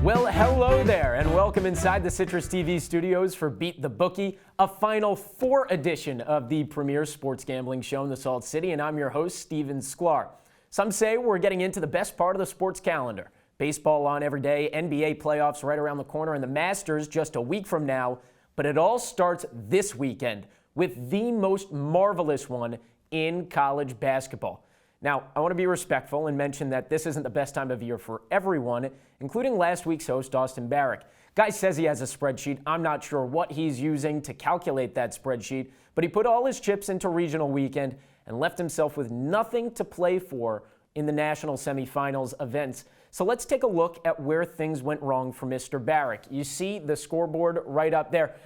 Well, hello there, and welcome inside the CitrusTV studios for Beat the Bookie, a Final Four edition of the premier sports gambling show in the Salt City, and I'm your host, Stephen Sklar. Some say we're getting into the best part of the sports calendar. Baseball on every day, NBA playoffs right around the corner, and the Masters just a week from now. But it all starts this weekend with the most marvelous one in college basketball. Now, I want to be respectful and mention that this isn't the best time of year for everyone, including last week's host, Austin Barrick. Guy says he has a spreadsheet. I'm not sure what he's using to calculate that spreadsheet, but he put all his chips into regional weekend and left himself with nothing to play for in the national semifinals events. So let's take a look at where things went wrong for Mr. Barrick. You see the scoreboard right up there,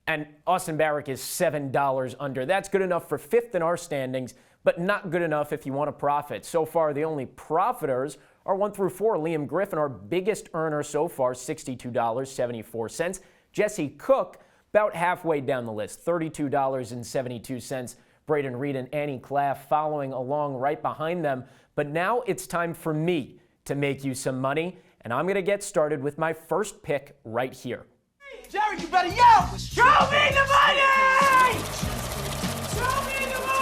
and Austin Barrick is $7 under. That's good enough for fifth in our standings, but not good enough if you want to profit. So far, the only profiters are 1 through 4. Liam Griffin, our biggest earner so far, $62.74. Jesse Cook, about halfway down the list, $32.72. Braden Reed and Annie Claff following along right behind them. But now it's time for me to make you some money, and I'm going to get started with my first pick right here. Jerry, you better yell! Show me the money! Show me the money!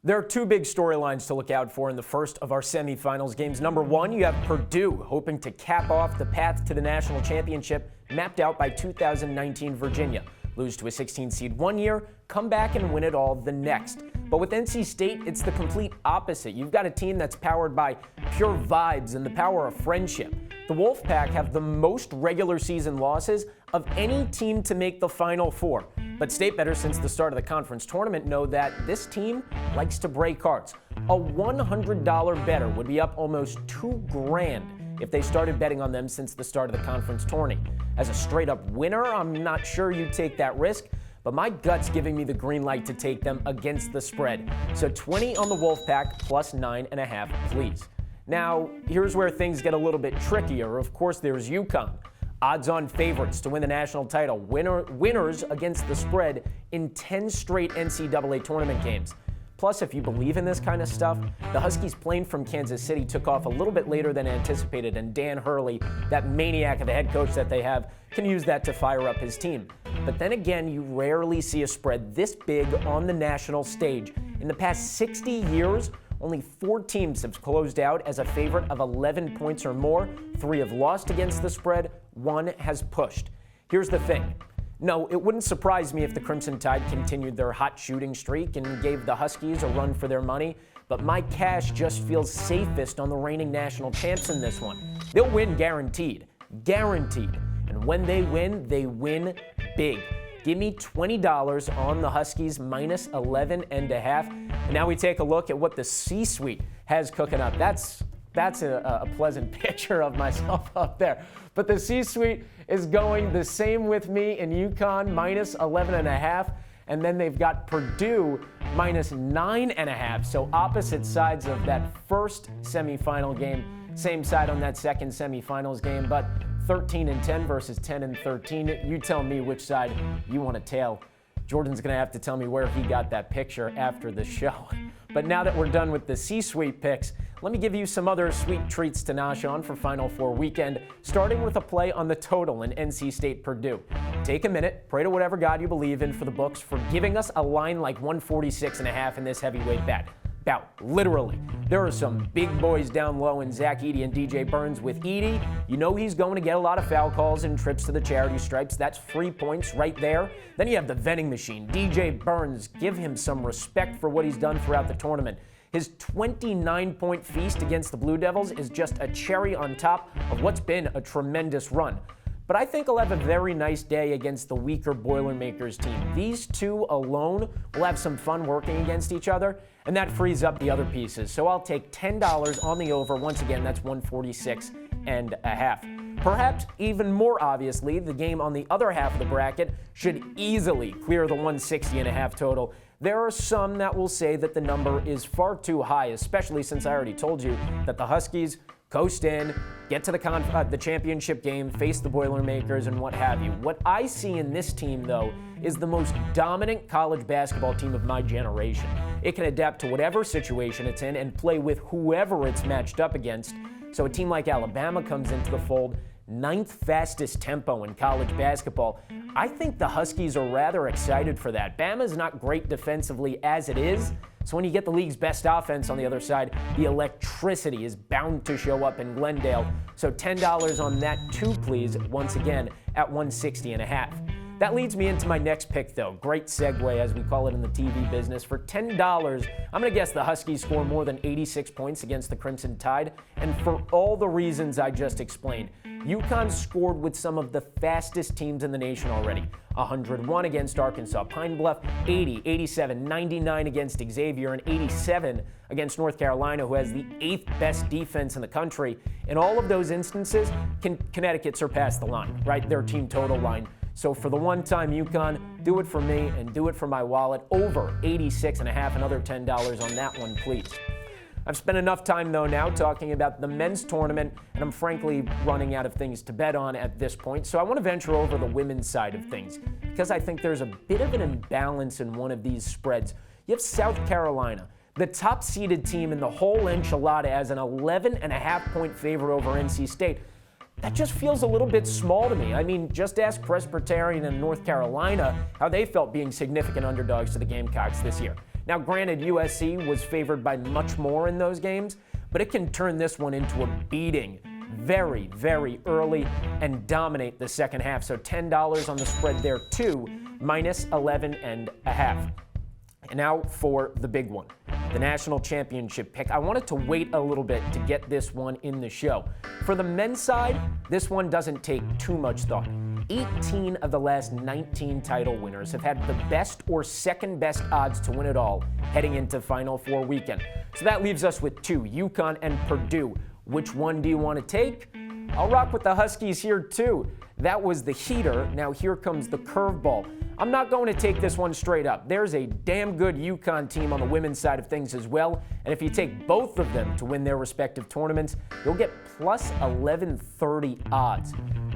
There are two big storylines to look out for in the first of our semifinals games. Number one, you have Purdue hoping to cap off the path to the national championship mapped out by 2019 Virginia. Lose to a 16 seed one year, come back and win it all the next. But with NC State, it's the complete opposite. You've got a team that's powered by pure vibes and the power of friendship. The Wolfpack have the most regular season losses of any team to make the Final Four. But state bettors since the start of the conference tournament know that this team likes to break hearts. A $100 bettor would be up almost $2,000 if they started betting on them since the start of the conference tourney. As a straight-up winner, I'm not sure you'd take that risk, but my gut's giving me the green light to take them against the spread. So 20 on the Wolfpack plus 9.5, please. Now, here's where things get a little bit trickier. Of course, there's UConn. Odds-on favorites to win the national title. Winners against the spread in 10 straight NCAA tournament games. Plus, if you believe in this kind of stuff, the Huskies plane from Kansas City took off a little bit later than anticipated, and Dan Hurley, that maniac of a head coach that they have, can use that to fire up his team. But then again, you rarely see a spread this big on the national stage. In the past 60 years, only 4 teams have closed out as a favorite of 11 points or more. 3 have lost against the spread. 1 has pushed. Here's the thing. No, it wouldn't surprise me if the Crimson Tide continued their hot shooting streak and gave the Huskies a run for their money, but my cash just feels safest on the reigning national champs in this one. They'll win guaranteed. Guaranteed. And when they win big. Give me $20 on the Huskies minus 11.5. And now we take a look at what the C-suite has cooking up. That's a pleasant picture of myself up there. But the C-suite is going the same with me in UConn minus 11.5. And then they've got Purdue minus 9.5. So opposite sides of that first semifinal game. Same side on that second semifinals game, but 13-10 versus 10-13. You tell me which side you want to tail. Jordan's going to have to tell me where he got that picture after the show. But now that we're done with the C-suite picks, let me give you some other sweet treats to nosh on for Final Four weekend, starting with a play on the total in NC State Purdue. Take a minute, pray to whatever God you believe in for the books for giving us a line like 146.5 in this heavyweight bet. Literally. There are some big boys down low in Zach Edey and DJ Burns. With Edey, you know he's going to get a lot of foul calls and trips to the charity stripes. That's free points right there. Then you have the vending machine. DJ Burns, give him some respect for what he's done throughout the tournament. His 29-point feast against the Blue Devils is just a cherry on top of what's been a tremendous run. But I think he'll have a very nice day against the weaker Boilermakers team. These two alone will have some fun working against each other, and that frees up the other pieces. So I'll take $10 on the over. Once again, that's 146.5. Perhaps even more obviously, the game on the other half of the bracket should easily clear the 160.5 total. There are some that will say that the number is far too high, especially since I already told you that the Huskies coast in, get to the championship game, face the Boilermakers, and what have you. What I see in this team, though, is the most dominant college basketball team of my generation. It can adapt to whatever situation it's in and play with whoever it's matched up against. So a team like Alabama comes into the fold, 9th fastest tempo in college basketball. I think the Huskies are rather excited for that. Bama's not great defensively as it is, so when you get the league's best offense on the other side, the electricity is bound to show up in Glendale. So $10 on that too, please, once again at 160.5. That leads me into my next pick, though. Great segue, as we call it in the TV business. For $10, I'm going to guess the Huskies score more than 86 points against the Crimson Tide. And for all the reasons I just explained, UConn scored with some of the fastest teams in the nation already. 101 against Arkansas Pine Bluff, 80, 87, 99 against Xavier, and 87 against North Carolina, who has the 8th best defense in the country. In all of those instances, Connecticut surpassed the line, right? Their team total line. So for the one time UConn, do it for me and do it for my wallet. Over 86.5, another $10 on that one, please. I've spent enough time, though, now talking about the men's tournament, and I'm frankly running out of things to bet on at this point. So I want to venture over the women's side of things, because I think there's a bit of an imbalance in one of these spreads. You have South Carolina, the top-seeded team in the whole enchilada, as an 11.5-point favorite over NC State. That just feels a little bit small to me. I mean, just ask Presbyterian and North Carolina how they felt being significant underdogs to the Gamecocks this year. Now, granted, USC was favored by much more in those games, but it can turn this one into a beating very, very early and dominate the second half. So $10 on the spread there, too, minus 11.5. And now for the big one, the national championship pick. I wanted to wait a little bit to get this one in the show. For the men's side, this one doesn't take too much thought. 18 of the last 19 title winners have had the best or second best odds to win it all heading into Final Four weekend. So that leaves us with 2, UConn and Purdue. Which one do you want to take? I'll rock with the Huskies here too. That was the heater. Now here comes the curveball. I'm not going to take this one straight up. There's a damn good UConn team on the women's side of things as well. And if you take both of them to win their respective tournaments, you'll get plus 1130 odds.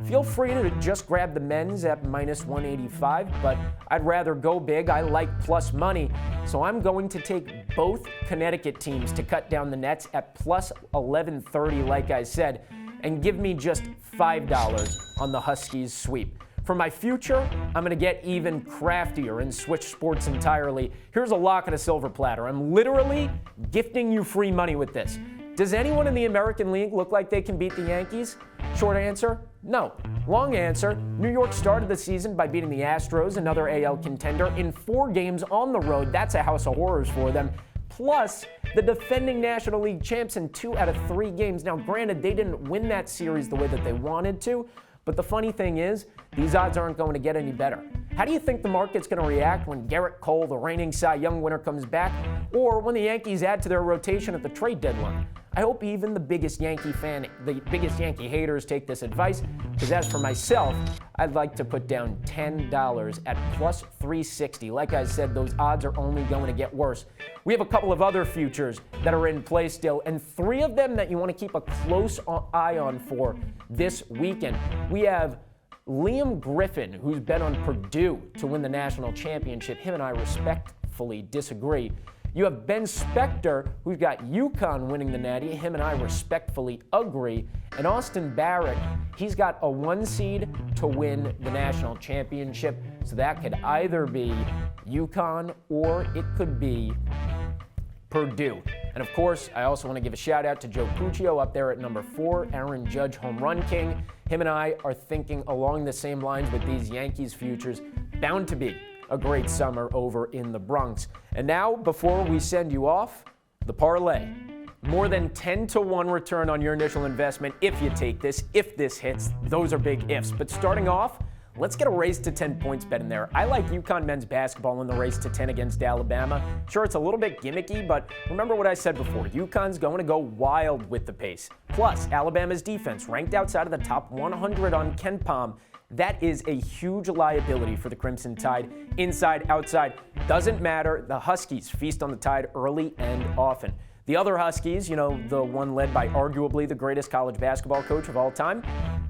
Feel free to just grab the men's at minus 185, but I'd rather go big. I like plus money. So I'm going to take both Connecticut teams to cut down the nets at plus 1130, like I said, and give me just $5 on the Huskies sweep. For my future, I'm going to get even craftier and switch sports entirely. Here's a lock and a silver platter. I'm literally gifting you free money with this. Does anyone in the American League look like they can beat the Yankees? Short answer, no. Long answer, New York started the season by beating the Astros, another AL contender, in 4 games on the road. That's a house of horrors for them. Plus, the defending National League champs in 2 out of 3 games. Now, granted, they didn't win that series the way that they wanted to, but the funny thing is, these odds aren't going to get any better. How do you think the market's going to react when Garrett Cole, the reigning Cy Young winner, comes back, or when the Yankees add to their rotation at the trade deadline? I hope even the biggest Yankee haters take this advice, because as for myself, I'd like to put down $10 at plus 360. Like I said, those odds are only going to get worse. We have a couple of other futures that are in play still, and 3 of them that you want to keep a close eye on for this weekend. We have Liam Griffin, who's bet on Purdue to win the national championship. Him and I respectfully disagree. You have Ben Spector, who's got UConn winning the Natty. Him and I respectfully agree. And Austin Barrett, he's got a 1 seed to win the national championship. So that could either be UConn or it could be Purdue. And of course, I also want to give a shout out to Joe Puccio up there at number 4, Aaron Judge, Home Run King. Him and I are thinking along the same lines with these Yankees futures. Bound to be a great summer over in the Bronx. And now, before we send you off, the parlay. More than 10-to-1 return on your initial investment if you take this, if this hits. Those are big ifs. But starting off, let's get a race to 10 points bet in there. I like UConn men's basketball in the race to 10 against Alabama. Sure, it's a little bit gimmicky, but remember what I said before. UConn's going to go wild with the pace. Plus, Alabama's defense, ranked outside of the top 100 on KenPom, that is a huge liability for the Crimson Tide. Inside, outside, doesn't matter. The Huskies feast on the Tide early and often. The other Huskies, the one led by arguably the greatest college basketball coach of all time,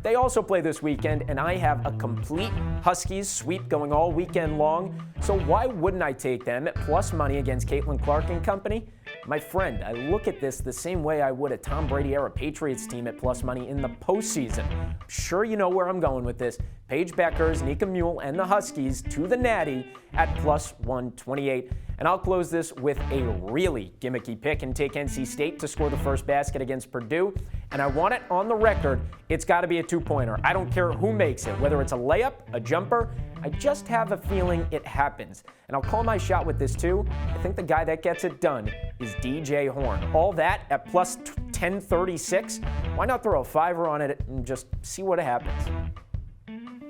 they also play this weekend, and I have a complete Huskies sweep going all weekend long. So why wouldn't I take them at plus money against Caitlin Clark and company? My friend, I look at this the same way I would a Tom Brady-era Patriots team at plus money in the postseason. I'm sure you know where I'm going with this. Paige Bueckers, Nika Mule, and the Huskies to the Natty at plus 128. And I'll close this with a really gimmicky pick and take NC State to score the first basket against Purdue. And I want it on the record, it's got to be a two-pointer. I don't care who makes it, whether it's a layup, a jumper. I just have a feeling it happens. And I'll call my shot with this too. I think the guy that gets it done is DJ Horn. All that at plus 1036. Why not throw a $5 on it and just see what happens?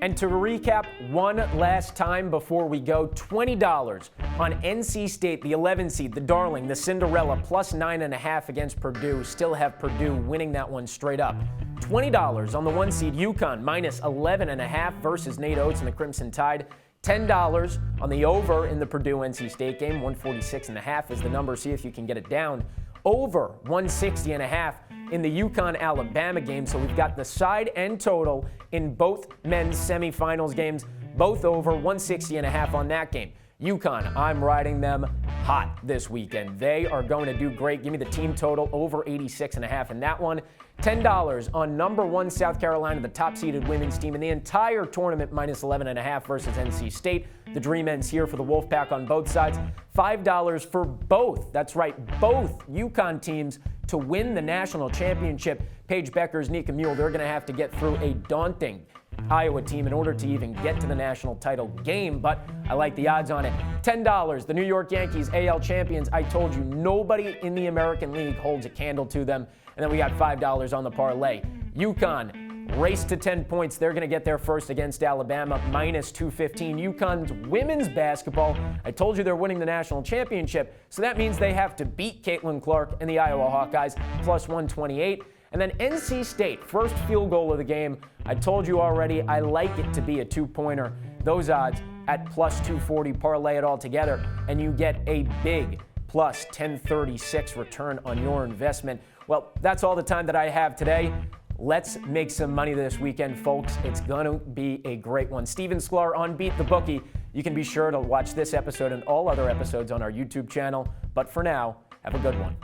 And to recap one last time before we go, $20 on NC State, the 11 seed, the darling, the Cinderella, plus 9.5 against Purdue. Still have Purdue winning that one straight up. $20 on the 1 seed UConn, minus 11.5 versus Nate Oates and the Crimson Tide. $10 on the over in the Purdue-NC State game. 146.5 is the number. See if you can get it down. Over 160.5 in the UConn-Alabama game. So we've got the side and total in both men's semifinals games, both over 160.5 on that game. UConn, I'm riding them hot this weekend. They are going to do great. Give me the team total over 86.5 in that one. $10 on number 1 South Carolina, the top-seeded women's team in the entire tournament, minus 11.5 versus NC State. The dream ends here for the Wolfpack on both sides. $5 for both, that's right, both UConn teams to win the national championship. Paige Bueckers, Nika Mule, they're going to have to get through a daunting Iowa team in order to even get to the national title game, but I like the odds on it. $10, the New York Yankees, AL champions. I told you, nobody in the American League holds a candle to them. And then we got $5 on the parlay. UConn, race to 10 points. They're going to get there first against Alabama, minus 215. UConn's women's basketball, I told you they're winning the national championship, so that means they have to beat Caitlin Clark and the Iowa Hawkeyes, plus 128. And then NC State, first field goal of the game. I told you already, I like it to be a two-pointer. Those odds at plus 240, parlay it all together, and you get a big plus 1036 return on your investment. Well, that's all the time that I have today. Let's make some money this weekend, folks. It's going to be a great one. Stephen Sklar on Beat the Bookie. You can be sure to watch this episode and all other episodes on our YouTube channel. But for now, have a good one.